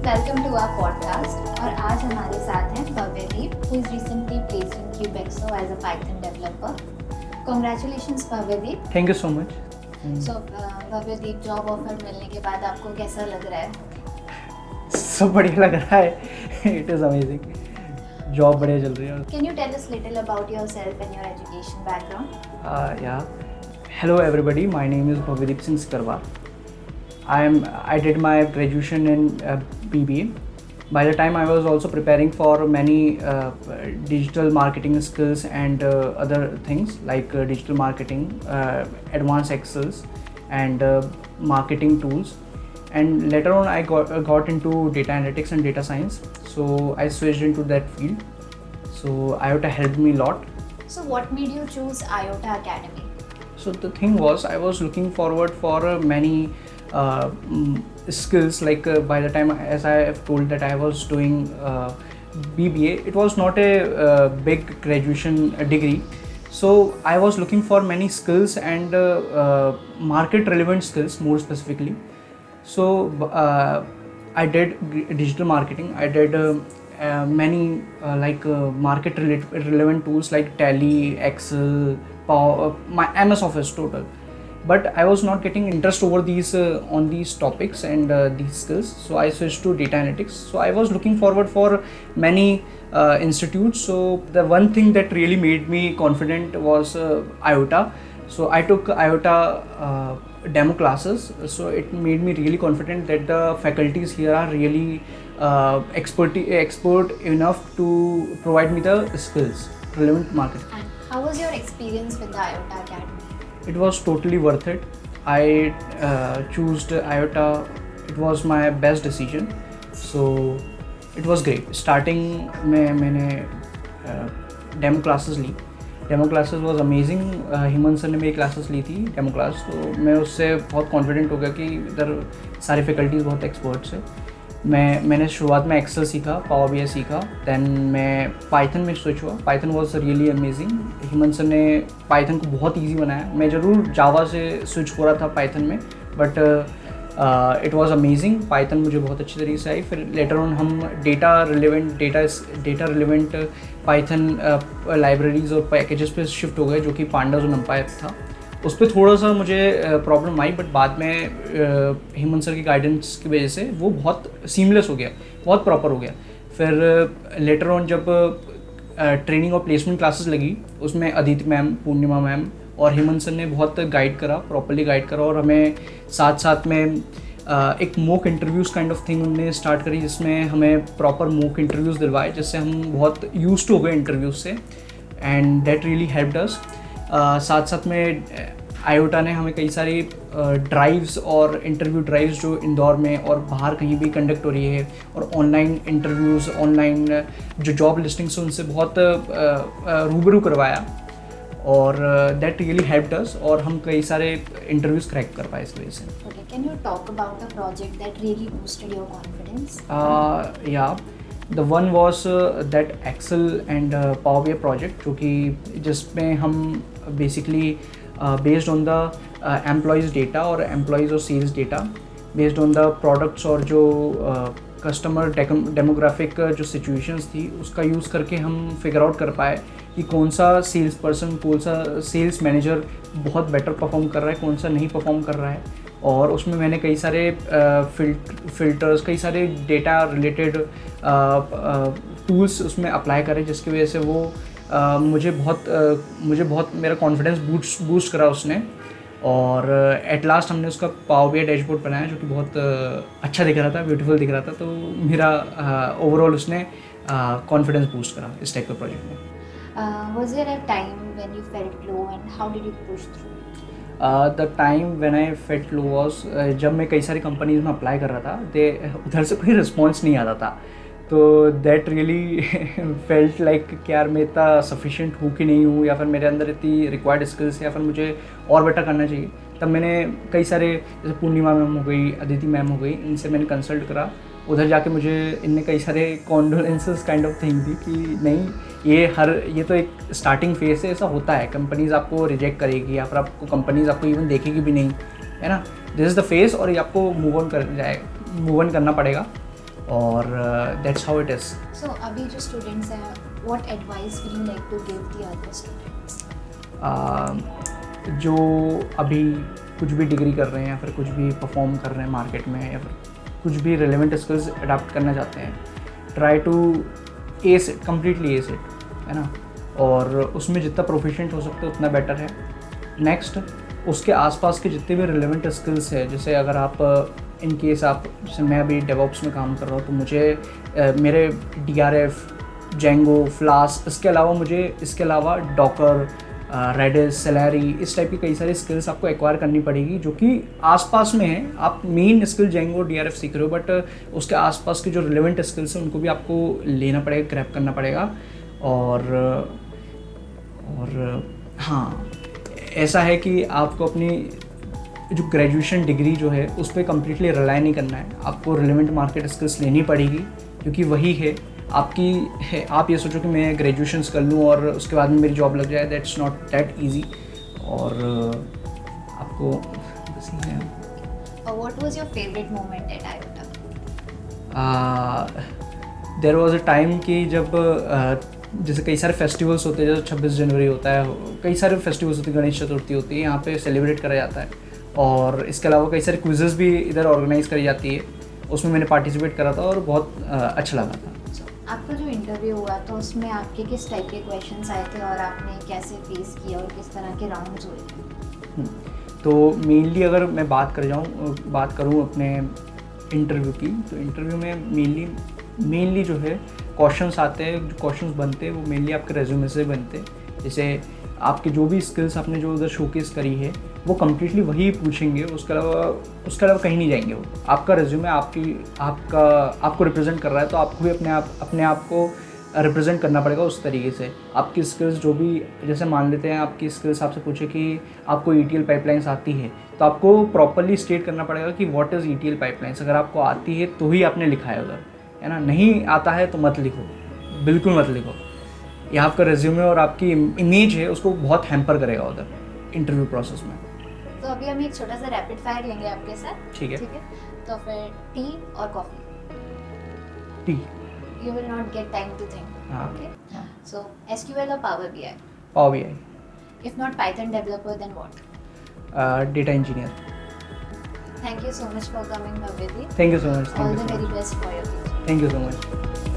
Welcome to our podcast और आज हमारे साथ हैं भव्यदीप who is recently placed in Cubexo as a Python developer. Congratulations Bhavyadeep. Thank you so much. So Bhavyadeep job offer मिलने के बाद आपको कैसा लग रहा है? सब बढ़िया लग रहा है. It is amazing. जॉब बढ़िया चल रही है. Can you tell us little about yourself and your education background? Yeah. Hello everybody. My name is Bhavyadeep Singh Sikarwar. I did my graduation in BBA. By the time I was also preparing for many digital marketing skills and other things like digital marketing, advanced Excels and marketing tools. And later on I got into data analytics and data science. So I switched into that field. So IOTA helped me a lot. So what made you choose IOTA Academy? So the thing was, I was looking forward for many skills, like by the time, as I have told, that I was doing BBA, it was not a big graduation degree. So I was looking for many skills and market relevant skills more specifically. So I did digital marketing. I did many market relevant tools like Tally, Excel, Power, my MS Office total. But I was not getting interest over these on these topics and these skills. So I switched to data analytics. So I was looking forward for many institutes. So the one thing that really made me confident was IOTA. So I took IOTA demo classes. So it made me really confident that the faculties here are really expert enough to provide me the skills relevant market. And how was your experience with the IOTA Academy? It was totally worth it. I chose IOTA. It was my best decision. So it was great. Starting में मैंने demo classes ली. Demo classes was amazing. Himan sir ने मेरी classes ली थी demo class. तो मैं उससे बहुत confident हो गया कि इधर सारे faculties बहुत experts हैं. मैंने शुरुआत में एक्सेल सीखा, पावर BI सीखा, देन मैं पाइथन में स्विच हुआ. Python was really amazing. Himan sir ने पाइथन को बहुत इजी बनाया. मैं ज़रूर जावा से स्विच हो रहा था पाइथन में, but it was amazing. Python मुझे बहुत अच्छी तरीके से आई. फिर लेटर ऑन हम डेटा रिलेवेंट पाइथन लाइब्रेरीज और पैकेजेस पे शिफ्ट हो गए, जो कि पांडास और नंपाई था. उस पर थोड़ा सा मुझे प्रॉब्लम आई, बट बाद में हेमंत सर की गाइडेंस की वजह से वो बहुत सीमलेस हो गया, बहुत प्रॉपर हो गया. फिर लेटर ऑन जब ट्रेनिंग और प्लेसमेंट क्लासेस लगी, उसमें अदिति मैम, पूर्णिमा मैम और हेमंत सर ने बहुत गाइड करा, प्रॉपरली गाइड करा. और हमें साथ साथ में एक mock interviews kind of thing उन्होंने स्टार्ट करी, जिसमें हमें प्रॉपर मॉक इंटरव्यूज़ दिलवाए, जिससे हम बहुत यूज्ड टू हो गए इंटरव्यूज़ से. एंड दैट रियली हेल्प्ड अस. साथ साथ में आयोटा ने हमें कई सारी ड्राइव्स और इंटरव्यू ड्राइव्स जो इंदौर में और बाहर कहीं भी कंडक्ट हो रही है, और ऑनलाइन इंटरव्यूज़, ऑनलाइन जो जॉब लिस्टिंग्स हैं उनसे बहुत रूबरू करवाया. और दैट रियली हेल्प्ड अस, और हम कई सारे इंटरव्यूज़ क्रैक कर पाए इस वजह से. Okay, can you talk about a project that really boosted your confidence? Yeah. The one was that Excel and Power BI project, जो कि जिसमें हम basically based on the employees data और employees और sales data, based on the products और जो customer demographic जो situations थी, उसका यूज़ करके हम figure out कर पाए कि कौन सा सेल्स पर्सन, कौन सा सेल्स मैनेजर बहुत बेटर परफॉर्म कर रहा है, कौन सा नहीं परफॉर्म कर रहा है. और उसमें मैंने कई सारे फिल्टर्स, कई सारे डेटा रिलेटेड टूल्स उसमें अप्लाई करे, जिसकी वजह से वो मुझे बहुत मेरा कॉन्फिडेंस बूस्ट करा उसने. और एट लास्ट हमने उसका पावर BI डैशबोर्ड बनाया, जो कि बहुत अच्छा दिख रहा था, ब्यूटीफुल दिख रहा था. तो मेरा ओवरऑल उसने कॉन्फिडेंस बूस्ट करा इस टाइप के प्रोजेक्ट में. Was there a time when you felt low and how did you push through? The time when I felt low was जब मैं कई सारी कंपनीज में अप्लाई कर रहा था, उधर से कोई रिस्पॉन्स नहीं आता था. तो दैट रियली फेल्ट लाइक कि यार मैं इतना सफिशिएंट हूँ कि नहीं हूँ, या फिर मेरे अंदर इतनी रिक्वायर्ड स्किल्स है, या फिर मुझे और बेटर करना चाहिए. तब मैंने कई सारे, जैसे पूर्णिमा मैम हो गई, अदिति मैम हो गई, इनसे मैंने कंसल्ट करा. उधर जाके मुझे इनने कई सारे कॉन्डोलेंसेस काइंड ऑफ थिंग थी कि नहीं, ये तो एक स्टार्टिंग फेज है, ऐसा होता है, कंपनीज आपको रिजेक्ट करेगी, या फिर आपको कंपनीज आपको इवन देखेगी भी नहीं, है ना. दिस इज़ द फेस, और ये आपको मूव ऑन करना पड़ेगा. और that's how it is. So अभी जो स्टूडेंट्स हैं, what advice would you like to give the other students? जो अभी कुछ भी डिग्री कर रहे हैं या फिर कुछ भी परफॉर्म कर रहे हैं मार्केट में या फिर कुछ भी रिलेवेंट स्किल्स अडॉप्ट करना चाहते हैं, try to ace it, completely ace it, है ना, और उसमें जितना प्रोफिशिएंट हो सकते उतना बेटर है। नेक्स्ट, उसके आसपास के जितने भी रिलेवेंट स्किल्स है, जैसे अगर आप इन केस आप, जैसे मैं अभी डेवऑप्स में काम कर रहा हूँ तो मुझे मेरे DRF, जेंगो, फ्लास्क, इसके अलावा डॉकर, रेडिस, सेलेरी, इस टाइप की कई सारी स्किल्स आपको एक्वायर करनी पड़ेगी जो कि आसपास में है। आप मेन स्किल जेंगो DRF सीख रहे हो, बट उसके आसपास के जो रिलेवेंट स्किल्स हैं उनको भी आपको लेना पड़ेगा, क्रैप करना पड़ेगा। और हाँ, ऐसा है कि आपको अपनी जो ग्रेजुएशन डिग्री जो है उस पर कम्प्लीटली रिलाई नहीं करना है, आपको रिलेवेंट मार्केट स्किल्स लेनी पड़ेगी, क्योंकि वही है आपकी है। आप ये सोचो कि मैं ग्रेजुएशन कर लूँ और उसके बाद में मेरी जॉब लग जाए, दैट्स नॉट दैट ईजी। और आपको बस ये है। What was your favourite moment at Iota? There was a time कि जब जैसे कई सारे फेस्टिवल्स होते हैं, जैसे 26 जनवरी होता है, कई सारे फेस्टिवल्स होते हैं, गणेश चतुर्थी होती है, यहाँ पे सेलिब्रेट करा जाता है। और इसके अलावा कई सारे क्विज़ेस भी इधर ऑर्गेनाइज करी जाती है, उसमें मैंने पार्टिसिपेट करा था और बहुत अच्छा लगा था। आपका जो इंटरव्यू हुआ तो उसमें आपके किस टाइप के क्वेश्चंस आए थे और आपने कैसे फेस किया और किस तरह के राउंड्स हुए थे? तो मेनली अगर मैं बात करूँ अपने इंटरव्यू की, तो इंटरव्यू में मेनली जो है क्वेश्चंस आते हैं, जो क्वेश्चंस बनते हैं वो मेनली आपके रेज्यूमे से बनते हैं। जैसे आपके जो भी स्किल्स आपने जो उधर शोकेस करी है वो कम्प्लीटली वही पूछेंगे, उसके अलावा कहीं नहीं जाएंगे। वो आपका रेज्यूमे आपको रिप्रेजेंट कर रहा है, तो आपको भी अपने आप को रिप्रेजेंट करना पड़ेगा उस तरीके से। आपकी स्किल्स जो भी, जैसे मान लेते हैं आपकी स्किल्स आपसे पूछे कि आपको ETL पाइपलाइंस आती है, तो आपको प्रॉपरली स्टेट करना पड़ेगा कि व्हाट इज़ ETL पाइपलाइंस। अगर आपको आती है तो ही आपने लिखा है उधर, है ना, नहीं आता है तो मत लिखो, बिल्कुल मत लिखो। यह आपका रेज्यूमे और आपकी इमेज है उसको बहुत हैम्पर करेगा उधर इंटरव्यू प्रोसेस में। तो अभी हम एक छोटा सा रैपिड फायर लेंगे आपके साथ। ठीक है। तो फिर टी और coffee? T. You will not get time to think. हाँ। Okay. So SQL or Power BI? Power BI. If not Python developer, then what? Data engineer. Thank you so much for coming, Bhavyadeep. Thank you so much. All the very best for your future. Thank you so much.